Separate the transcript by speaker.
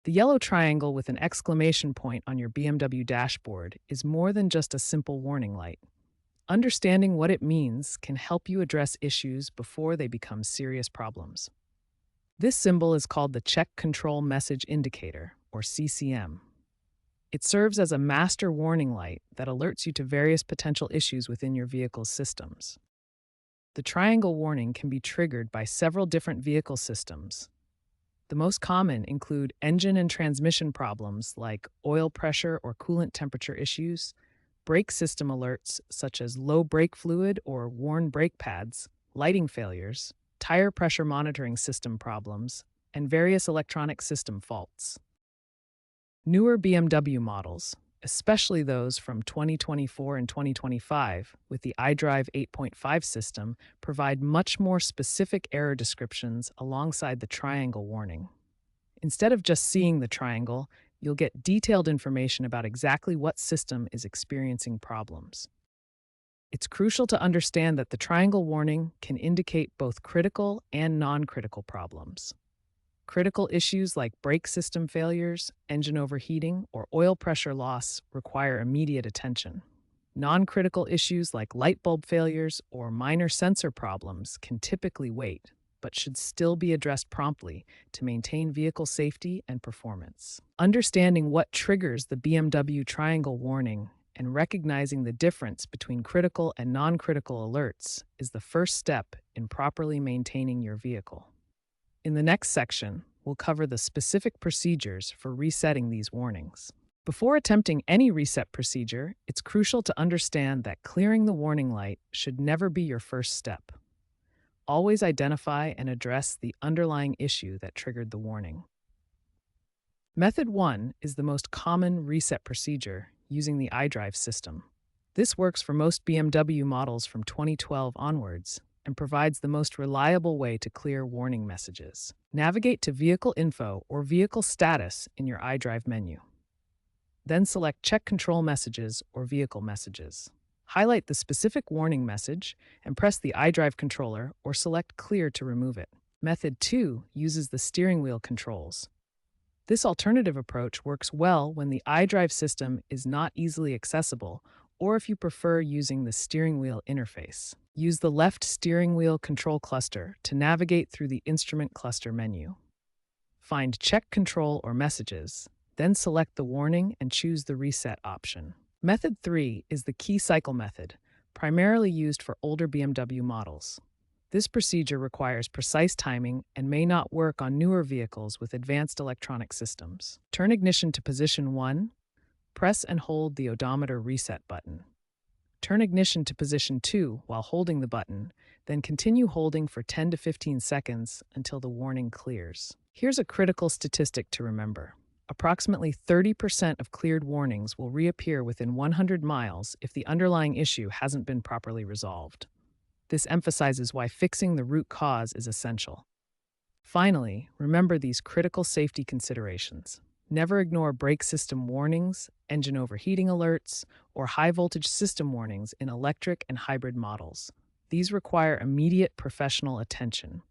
Speaker 1: The yellow triangle with an exclamation point on your BMW dashboard is more than just a simple warning light. Understanding what it means can help you address issues before they become serious problems. This symbol is called the Check Control Message Indicator, or CCM. It serves as a master warning light that alerts you to various potential issues within your vehicle's systems. The triangle warning can be triggered by several different vehicle systems. The most common include engine and transmission problems like oil pressure or coolant temperature issues, brake system alerts such as low brake fluid or worn brake pads, lighting failures, tire pressure monitoring system problems, and various electronic system faults. Newer BMW models, especially those from 2024 and 2025 with the iDrive 8.5 system, provide much more specific error descriptions alongside the triangle warning. Instead of just seeing the triangle, you'll get detailed information about exactly what system is experiencing problems. It's crucial to understand that the triangle warning can indicate both critical and non-critical problems. Critical issues like brake system failures, engine overheating, or oil pressure loss require immediate attention. Non-critical issues like light bulb failures or minor sensor problems can typically wait, but should still be addressed promptly to maintain vehicle safety and performance. Understanding what triggers the BMW triangle warning and recognizing the difference between critical and non-critical alerts is the first step in properly maintaining your vehicle. In the next section, we'll cover the specific procedures for resetting these warnings. Before attempting any reset procedure, it's crucial to understand that clearing the warning light should never be your first step. Always identify and address the underlying issue that triggered the warning. Method 1 is the most common reset procedure using the iDrive system. This works for most BMW models from 2012 onwards and provides the most reliable way to clear warning messages. Navigate to Vehicle Info or Vehicle Status in your iDrive menu. Then select Check Control Messages or Vehicle Messages. Highlight the specific warning message and press the iDrive controller or select Clear to remove it. Method 2 uses the steering wheel controls. This alternative approach works well when the iDrive system is not easily accessible or if you prefer using the steering wheel interface. Use the left steering wheel control cluster to navigate through the instrument cluster menu. Find Check Control or Messages, then select the warning and choose the reset option. Method 3 is the key cycle method, primarily used for older BMW models. This procedure requires precise timing and may not work on newer vehicles with advanced electronic systems. Turn ignition to position 1, press and hold the odometer reset button. Turn ignition to position 2 while holding the button, then continue holding for 10 to 15 seconds until the warning clears. Here's a critical statistic to remember. Approximately 30% of cleared warnings will reappear within 100 miles if the underlying issue hasn't been properly resolved. This emphasizes why fixing the root cause is essential. Finally, remember these critical safety considerations. Never ignore brake system warnings, engine overheating alerts, or high-voltage system warnings in electric and hybrid models. These require immediate professional attention.